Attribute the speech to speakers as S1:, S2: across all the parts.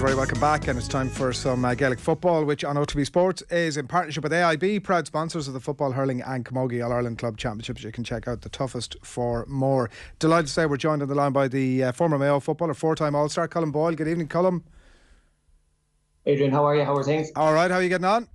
S1: you're very welcome back, and it's time for some Gaelic football, which on OTB Sports is in partnership with AIB, proud sponsors of the Football, Hurling and Camogie All-Ireland Club Championships. You can check out the toughest for more. Delighted to say we're joined on the line by the former Mayo footballer, four-time All-Star, Colm Boyle. Good evening, Colm.
S2: Adrian, how are you? How are things?
S1: All right, how are you getting on?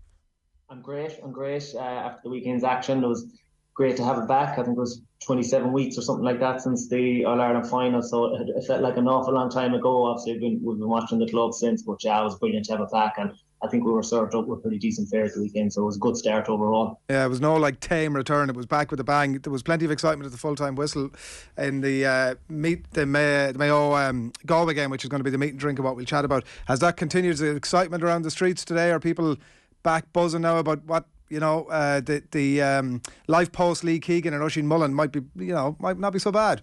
S2: I'm great. After the weekend's action, it was great to have it back. I think it was 27 weeks or something like that since the All-Ireland final, so it felt like an awful long time ago. Obviously, we've been watching the club since, but yeah, it was brilliant to have it back, and I think we were served up with pretty decent fare at the weekend, so it was a good start overall.
S1: Yeah, it was no tame return. It was back with a bang. There was plenty of excitement at the full-time whistle in the Mayo Galway game, which is going to be the meat and drink of what we'll chat about. Has that continued, the excitement around the streets today? Are people back buzzing now about what, the live post Lee Keegan and Oisin Mullen might not be so bad?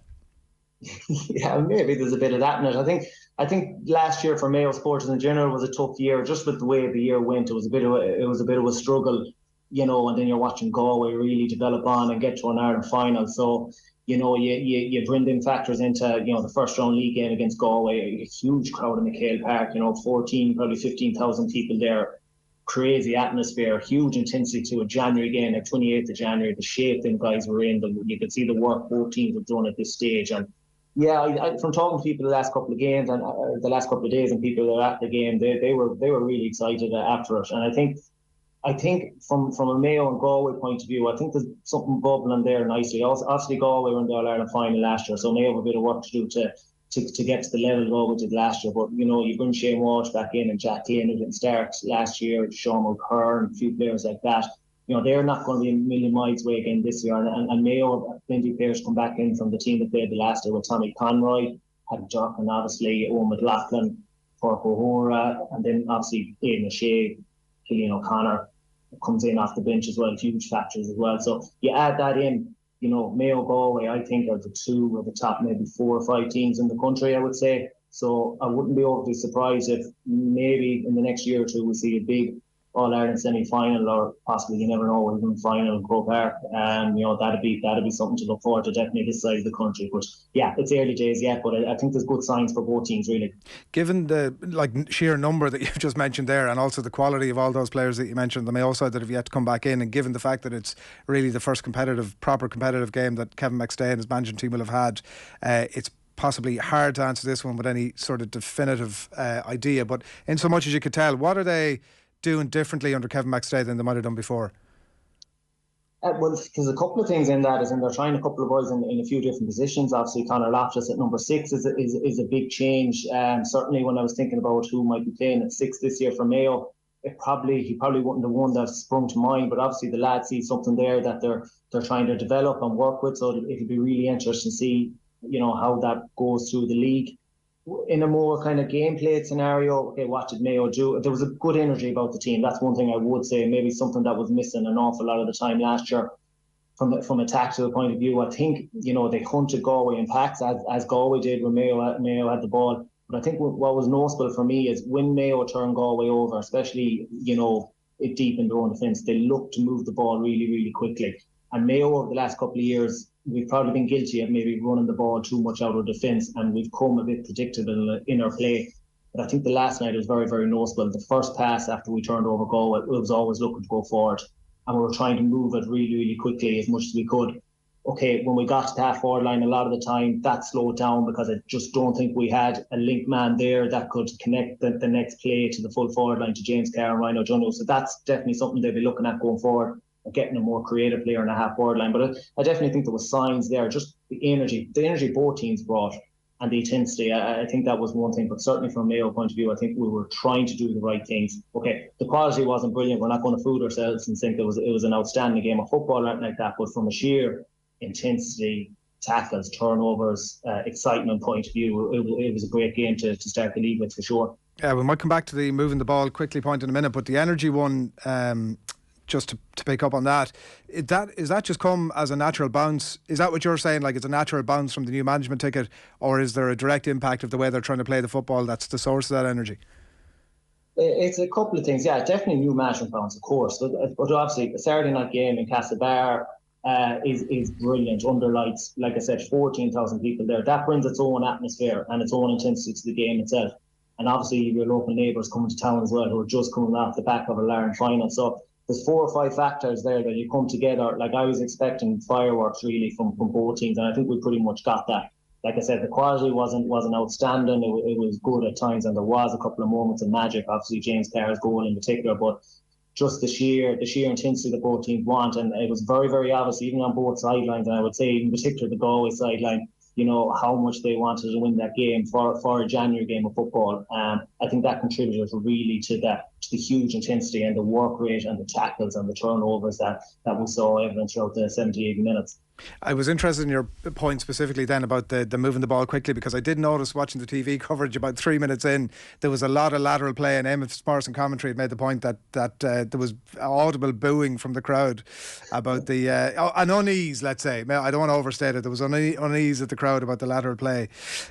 S2: Yeah, maybe there's a bit of that in it. I think last year for Mayo sports in general was a tough year, just with the way the year went. It was a bit of a struggle, and then you're watching Galway really develop on and get to an Ireland final. So, you bring in factors into, the first round league game against Galway, a huge crowd in McHale Park, 14, probably 15,000 people there. Crazy atmosphere, huge intensity to a January game, like 28th of January, the shape them guys were in, you could see the work both teams have done at this stage. And yeah, I from talking to people the last couple of games and the last couple of days, and people that were at the game, they were really excited after it. And I think from a Mayo and Galway point of view, I think there's something bubbling there nicely. Obviously, Galway were in the All-Ireland final last year, so Mayo have a bit of work to do to get to the level Galway did last year. But, you bring Shane Walsh back in and Jack Lane, who didn't start last year, Sean Carr and a few players like that. They're not going to be a million miles away again this year. And Mayo have plenty of players come back in from the team that played the last year with Tommy Conroy, Paddy Durkin, obviously, Owen McLaughlin, Cork O'Hora, and then obviously Aidan O'Shea, Cillian O'Connor comes in off the bench as well, huge factors as well. So you add that in, Mayo Galway, I think, are the two of the top maybe 4 or 5 teams in the country, I would say. So I wouldn't be overly surprised if maybe in the next year or two we'll see a big All-Ireland semi-final, or possibly, you never know, even final in Croke Park. And that'd be something to look forward to, definitely this side of the country. But yeah, it's early days yet, but I think there's good signs for both teams, really. Given
S1: the sheer number that you've just mentioned there, and also the quality of all those players that you mentioned, the Mayo side that have yet to come back in, and given the fact that it's really the first proper competitive game that Kevin McStay and his management team will have had, it's possibly hard to answer this one with any sort of definitive idea. But in so much as you could tell, what are they doing differently under Kevin McStay than they might have done before?
S2: Well, there's a couple of things in that, they're trying a couple of boys in a few different positions. Obviously, Conor Loftus at number 6 is a big change. Certainly, when I was thinking about who might be playing at 6 this year for Mayo, he probably wouldn't have one that sprung to mind. But obviously, the lads see something there that they're trying to develop and work with. So it'll be really interesting to see, how that goes through the league. In a more kind of gameplay scenario, okay, what did Mayo do? There was a good energy about the team. That's one thing I would say. Maybe something that was missing an awful lot of the time last year from a tactical point of view. I think, they hunted Galway in packs as Galway did when Mayo had the ball. But I think what was noticeable for me is when Mayo turned Galway over, especially, deep in their own defence, they looked to move the ball really, really quickly. And Mayo over the last couple of years, we've probably been guilty of maybe running the ball too much out of defence, and we've come a bit predictable in our play. But I think the last night was very, very noticeable. The first pass after we turned over Galway, it was always looking to go forward, and we were trying to move it really, really quickly as much as we could. Okay, when we got to that forward line, a lot of the time that slowed down because I just don't think we had a link man there that could connect the next play to the full forward line to James Carr and Ryan O'Donoghue. So that's definitely something they'll be looking at going forward, getting a more creative player in a half forward line. But I definitely think there was signs there, just the energy both teams brought and the intensity. I think that was one thing, but certainly from a Mayo point of view, I think we were trying to do the right things. Okay, the quality wasn't brilliant. We're not going to fool ourselves and think it was an outstanding game of football or anything like that, but from a sheer intensity, tackles, turnovers, excitement point of view, it was a great game to start the league with, for sure.
S1: Yeah, we might come back to the moving the ball quickly point in a minute, but the energy one, just to pick up on that, is that just come as a natural bounce? Is that what you're saying, like it's a natural bounce from the new management ticket, or is there a direct impact of the way they're trying to play the football that's the source of that energy?
S2: It's a couple of things. Yeah, definitely new management bounce, of course, but obviously a Saturday night game in Castlebar is brilliant under lights. Like I said, 14,000 people there. That brings its own atmosphere and its own intensity to the game itself. and obviously your local neighbours coming to town as well, who are just coming off the back of a Larne final. So there's 4 or 5 factors there that you come together. Like, I was expecting fireworks really from both teams, and I think we pretty much got that. Like I said, the quality wasn't outstanding. It was good at times, and there was a couple of moments of magic. Obviously, James Carr's goal in particular, but just the sheer intensity that both teams want, and it was very, very obvious even on both sidelines. And I would say, in particular, the Galway sideline, you know, how much they wanted to win that game for a January game of football. I think that contributed really to the huge intensity and the work rate and the tackles and the turnovers that we saw evident throughout the 78 minutes.
S1: I was interested in your point specifically then about the moving the ball quickly, because I did notice watching the TV coverage about 3 minutes in, there was a lot of lateral play, and Eamon Morrison commentary had made the point that there was audible booing from the crowd about the an unease, let's say. I don't want to overstate it. There was unease at the crowd about the lateral play,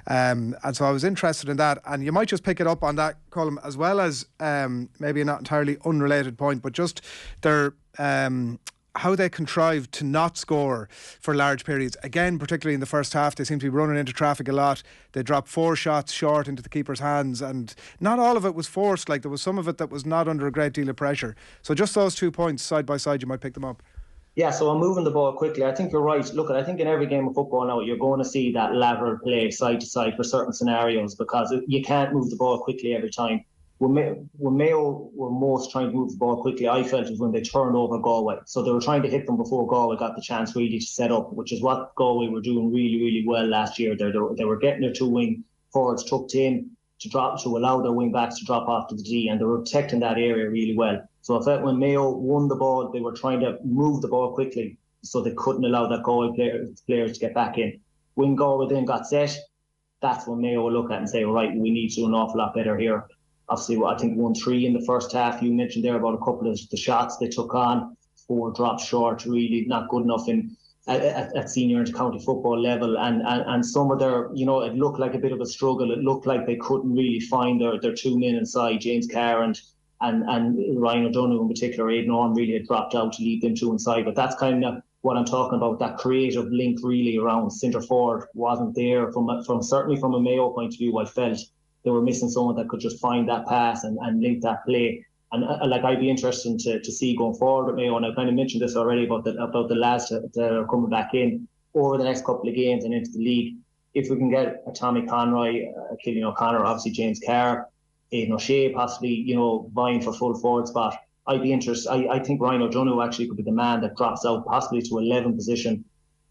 S1: and so I was interested in that. And you might just pick it up on that, Colm, as well as maybe a not entirely unrelated point, but just their how they contrived to not score for large periods. Again, particularly in the first half, they seem to be running into traffic a lot. They dropped 4 shots short into the keeper's hands, and not all of it was forced. Like, there was some of it that was not under a great deal of pressure. So just those 2 points side by side, you might pick them up.
S2: Yeah, so I'm moving the ball quickly. I think you're right. Look, I think in every game of football now, you're going to see that lateral play side to side for certain scenarios, because you can't move the ball quickly every time. When Mayo were most trying to move the ball quickly, I felt, was when they turned over Galway. So they were trying to hit them before Galway got the chance really to set up, which is what Galway were doing really, really well last year. They were getting their 2 wing forwards tucked in to allow their wing backs to drop off to the D, and they were protecting that area really well. So I felt when Mayo won the ball, they were trying to move the ball quickly, so they couldn't allow that Galway players to get back in. When Galway then got set, that's when Mayo will look at and say, all right, we need to do an awful lot better here. Obviously, I think 1-3 in the first half. You mentioned there about a couple of the shots they took on, 4 drops short, really not good enough at senior and county football level. And some of their, you know, it looked like a bit of a struggle. It looked like they couldn't really find their 2 men inside. James Carr and Ryan O'Donoghue in particular, Aidan O'Shea really had dropped out to lead them 2 inside. But that's kind of what I'm talking about. That creative link really around centre forward wasn't there from certainly from a Mayo point of view. I felt they were missing someone that could just find that pass and link that play. And like, I'd be interested to see going forward with Mayo, and I kind of mentioned this already about the lads that are coming back in over the next couple of games and into the league. If we can get a Tommy Conroy, a Killian O'Connor, obviously James Carr, Aidan O'Shea possibly, you know, vying for full forward spot, I'd be interested. I think Ryan O'Donoghue actually could be the man that drops out possibly to 11 position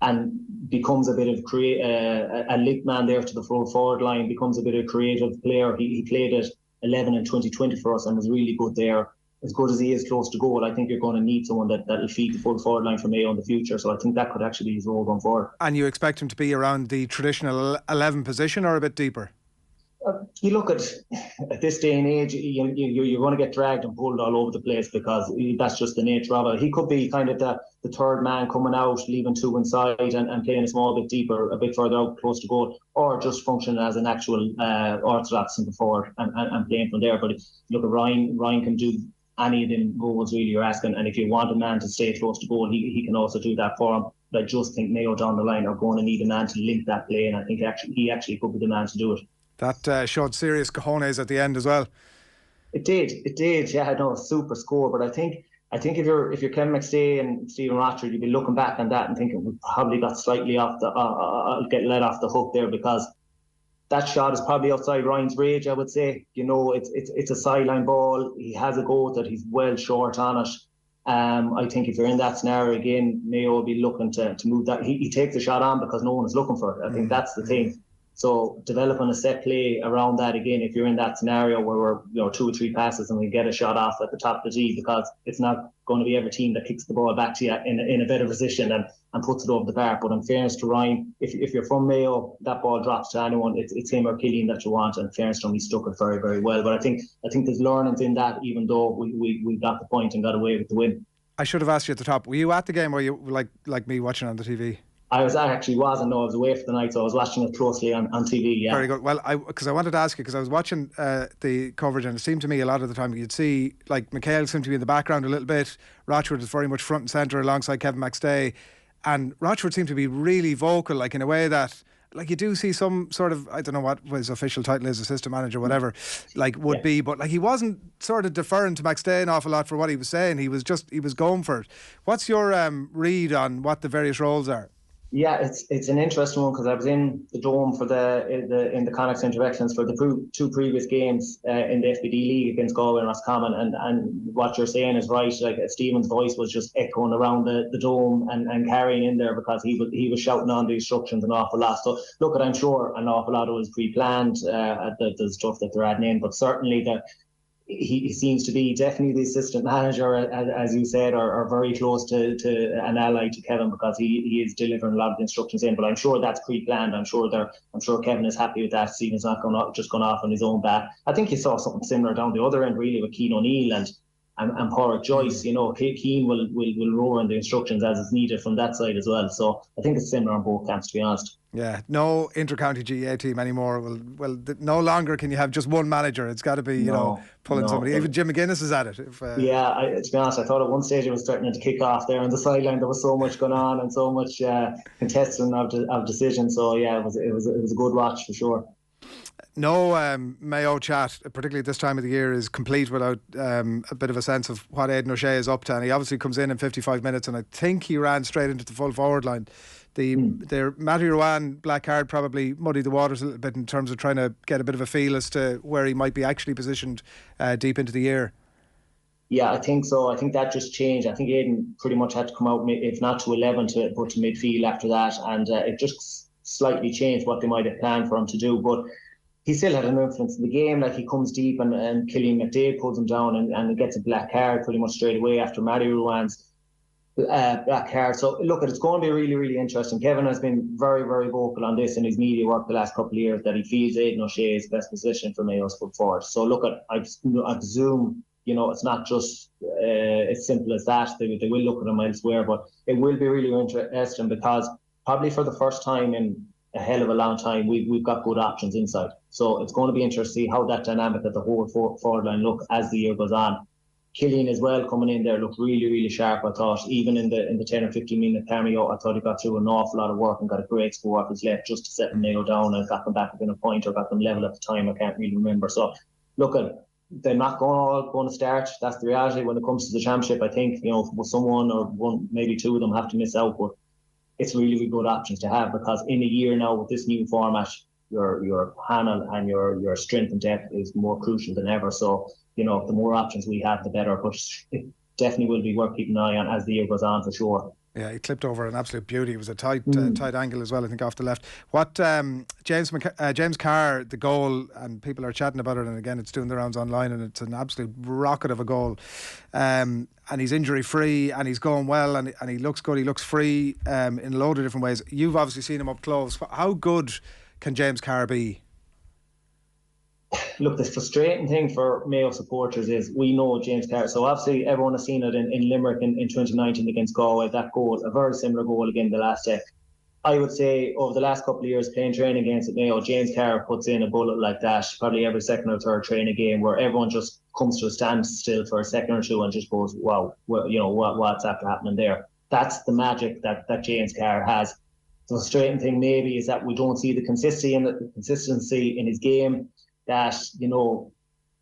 S2: and becomes a bit of a link man there to the full forward line, becomes a bit of a creative player. He played at 11 in 2020 for us and was really good there. As good as he is close to goal, I think you're going to need someone that'll feed the full forward line for Mayo in the future. So I think that could actually be his role going forward. And
S1: you expect him to be around the traditional 11 position or a bit deeper?
S2: You look at this day and age, you're going to get dragged and pulled all over the place, because that's just the nature of it. He could be kind of the third man coming out, leaving 2 inside and playing a small bit deeper, a bit further out, close to goal, or just functioning as an actual orthodox centre forward and playing from there. But look at Ryan can do any of them goals really you're asking, and if you want a man to stay close to goal, he can also do that for him. But I just think Mayo down the line are going to need a man to link that play, and I think he actually could be the man to do it.
S1: That showed serious cojones at the end as well.
S2: It did. Yeah, no, super score. But I think if you're Kevin McStay and Stephen Rochford, you'd be looking back on that and thinking we probably got slightly off get let off the hook there, because that shot is probably outside Ryan's range. I would say, you know, it's a sideline ball. He has a goal that he's well short on it. I think if you're in that scenario again, Mayo will be looking to move that. He takes the shot on because no one is looking for it. I think that's the thing. So developing a set play around that again, if you're in that scenario where we're 2 or 3 passes and we get a shot off at the top of the tee, because it's not going to be every team that kicks the ball back to you in a better position and puts it over the bar. But in fairness to Ryan, if you're from Mayo, that ball drops to anyone, it's him or Killian that you want, and in fairness to him, he stuck it very, very well. But I think there's learnings in that, even though we got the point and got away with the win.
S1: I should have asked you at the top, were you at the game, or were you like me watching on the TV?
S2: I was away for the night, so I was watching it closely on TV. Yeah,
S1: very good. Well, because I wanted to ask you, because I was watching the coverage, and it seemed to me a lot of the time you'd see like McHale seemed to be in the background a little bit. Rochford is very much front and centre alongside Kevin McStay, and Rochford seemed to be really vocal, like in a way that like you do see some sort of, I don't know what his official title is, assistant manager, whatever, like would be, but like he wasn't sort of deferring to McStay an awful lot for what he was saying. He was going for it. What's your read on what the various roles are?
S2: Yeah, it's an interesting one because I was in the Dome for in the Connacht Interactions for the two previous games in the FBD League against Galway and Roscommon, and what you're saying is right. Like Stephen's voice was just echoing around the Dome and carrying in there because he was shouting on the instructions an awful lot. So look, I'm sure an awful lot of it was pre-planned, the stuff that they're adding in, but certainly he seems to be definitely the assistant manager, as you said, or very close to an ally to Kevin, because he is delivering a lot of the instructions in. But I'm sure that's pre-planned. I'm sure Kevin is happy with that. Stephen's not just gone off on his own bat. I think you saw something similar down the other end, really, with Cian O'Neill and Pádraig Joyce. You know, Cian will roar in the instructions as is needed from that side as well. So I think it's similar on both camps, to be honest.
S1: Yeah, no inter-county GAA team anymore. Well, no longer can you have just one manager. It's got to be, pulling somebody. Even Jim McGuinness is at it.
S2: To be honest, I thought at one stage it was starting to kick off there on the sideline. There was so much going on and so much contesting of decisions. So yeah, it was a good watch for sure.
S1: No Mayo chat, particularly at this time of the year, is complete without a bit of a sense of what Aiden O'Shea is up to. And he obviously comes in 55 minutes, and I think he ran straight into the full forward line. The Matty Ruan black card probably muddied the waters a little bit in terms of trying to get a bit of a feel as to where he might be actually positioned deep into the year. Yeah,
S2: I think so. I think that just changed. I think Aiden pretty much had to come out, if not to 11, to midfield after that, and it just slightly changed what they might have planned for him to do. But he still had an influence in the game. Like, he comes deep and Killian McDade pulls him down and he gets a black card pretty much straight away after Matty Ruan's black card. So look, it's going to be really, really interesting. Kevin has been very, very vocal on this in his media work the last couple of years, that he feels Aiden O'Shea is the best position for Mayo's foot forward. So look, I presume, it's not just as simple as that. They will look at him elsewhere, but it will be really interesting because probably for the first time in a hell of a long time, we've got good options inside. So it's going to be interesting to see how that dynamic at the whole forward line look as the year goes on. Killian as well coming in there looked really, really sharp. I thought even in the 10 or 15 minute cameo, I thought he got through an awful lot of work and got a great score off his left just to set Mayo down and got them back within a point or got them level at the time. I can't really remember. So look, they're not going to start. That's the reality when it comes to the championship. I think someone or one, maybe two of them have to miss out, but it's really, really good options to have, because in a year now with this new format, your panel and your strength and depth is more crucial than ever. So the more options we have, the better. But it definitely will be worth keeping an eye on as the year goes on, for sure.
S1: Yeah, he clipped over an absolute beauty. It was a tight angle as well, I think, off the left. What James Carr, the goal, and people are chatting about it, and again, it's doing the rounds online, and it's an absolute rocket of a goal. And he's injury free, and he's going well, and he looks good. He looks free in a load of different ways. You've obviously seen him up close. How good can James Carr be?
S2: Look, the frustrating thing for Mayo supporters is we know James Carr. So obviously everyone has seen it in Limerick in 2019 against Galway. That goal, a very similar goal again the last day. I would say over the last couple of years playing training games at Mayo, James Carr puts in a bullet like that probably every second or third training game, where everyone just comes to a standstill for a second or two and just goes, wow, what's after happening there? That's the magic that James Carr has. The frustrating thing maybe is that we don't see the consistency in his game. That,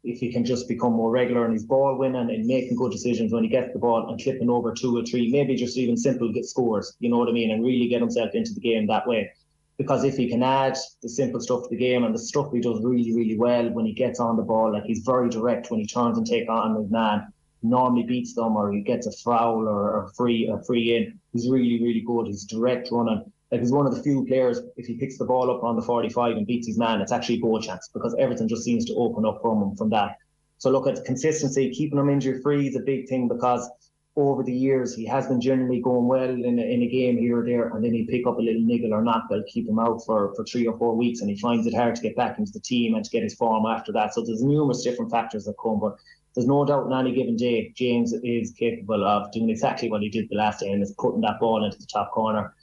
S2: if he can just become more regular in his ball winning and making good decisions when he gets the ball and clipping over 2 or 3, maybe just even simple get scores, you know what I mean, and really get himself into the game that way. Because if he can add the simple stuff to the game and the stuff he does really, really well when he gets on the ball, like he's very direct when he turns and takes on his man, normally beats them, or he gets a foul or a free in. He's really, really good. He's direct running. Like, he's one of the few players, if he picks the ball up on the 45 and beats his man, it's actually a goal chance, because everything just seems to open up from him from that. So look, at consistency, keeping him injury free is a big thing, because over the years he has been generally going well in a game here or there, and then he'll pick up a little niggle or knock that'll keep him out for 3 or 4 weeks, and he finds it hard to get back into the team and to get his form after that. So there's numerous different factors that come, but there's no doubt on any given day James is capable of doing exactly what he did the last day, and is putting that ball into the top corner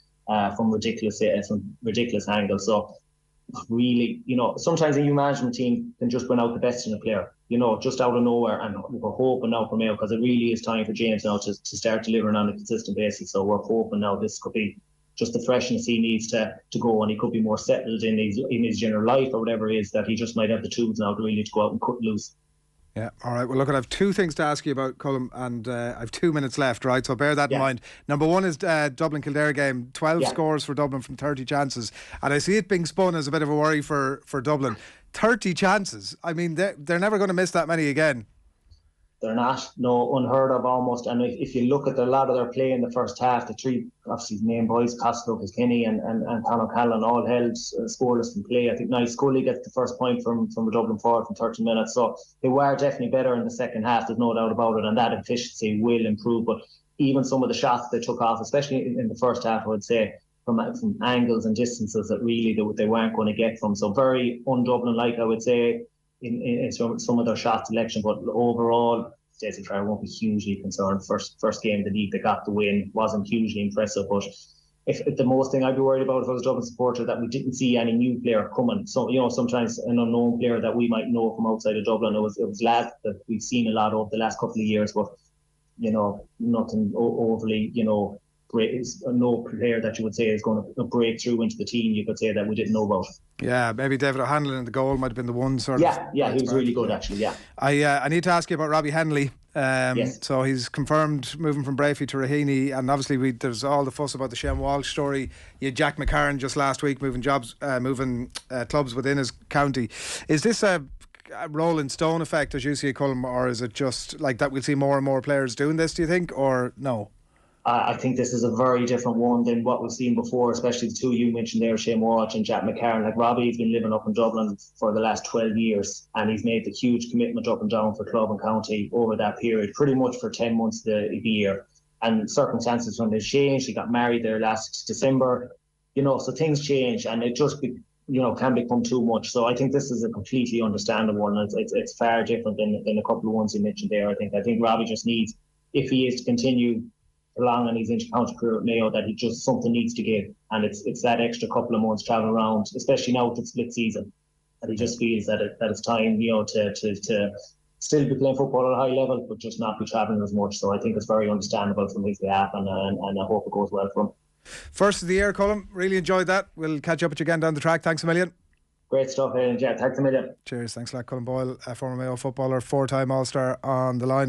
S2: from ridiculous angles. So really, sometimes a new management team can just bring out the best in a player, just out of nowhere. And we're hoping now for Mayo, because it really is time for James now to start delivering on a consistent basis. So we're hoping now this could be just the freshness he needs to go, and he could be more settled in his general life or whatever it is, that he just might have the tools now to really to go out and cut loose.
S1: Yeah, all right. Well, look, I have two things to ask you about, Colm, and I have 2 minutes left, right? So bear that in mind. Number one is Dublin-Kildare game. 12 scores for Dublin from 30 chances. And I see it being spun as a bit of a worry for Dublin. 30 chances. I mean, they're never going to miss that many again.
S2: They're not, no, unheard of almost. And if you look at a lot of their play in the first half, the three, obviously, main boys, Costello, Kilkenny and Conor Callan, all held scoreless from play. I think Niall Scully gets the first point from a Dublin forward from 30 minutes. So they were definitely better in the second half, there's no doubt about it, and that efficiency will improve. But even some of the shots they took off, especially in the first half, I would say, from angles and distances that really they weren't going to get from. So very un-Dublin-like, I would say, in some of their shot selection, but overall, Stacey Farrar won't be hugely concerned. First game of the league, they got the win, wasn't hugely impressive. But if the most thing I'd be worried about if I was a Dublin supporter, that we didn't see any new player coming. So sometimes an unknown player that we might know from outside of Dublin. It was lads that we've seen a lot of the last couple of years, but nothing overly great. No player that you would say is going to break through into the team, you could say, that we didn't know about.
S1: Yeah, maybe David O'Hanlon in the goal might have been the one sort of.
S2: Yeah, he was really good actually. Yeah.
S1: I need to ask you about Robbie Henley.
S2: Yes.
S1: So he's confirmed moving from Brafey to Raheny, and obviously there's all the fuss about the Shem Walsh story. You had Jack McCarran just last week moving clubs within his county. Is this a Rolling Stone effect, as you see it, Colm, or is it just like that we'll see more and more players doing this, do you think, or no?
S2: I think this is a very different one than what we've seen before, especially the two you mentioned there, Shane Walsh and Jack McCarran. Like, Robbie's been living up in Dublin for the last 12 years, and he's made the huge commitment up and down for club and county over that period, pretty much for 10 months the year. And circumstances from his changed. He got married there last December, so things change, and it just can become too much. So I think this is a completely understandable one. It's far different than a couple of ones you mentioned there. I think Robbie just needs, if he is to continue along in his inter-county career at Mayo, that something needs to give, and it's that extra couple of months travelling around, especially now with the split season, that he just feels that it's time to still be playing football at a high level, but just not be travelling as much. So I think it's very understandable from his behalf, and I hope it goes well for him.
S1: First of the year, Colm, really enjoyed that. We'll catch up with you again down the track. Thanks a million.
S2: Great stuff, Aidan. Yeah, thanks a million.
S1: Cheers. Thanks a lot, Colm Boyle, former Mayo footballer, 4-time All-Star on the line.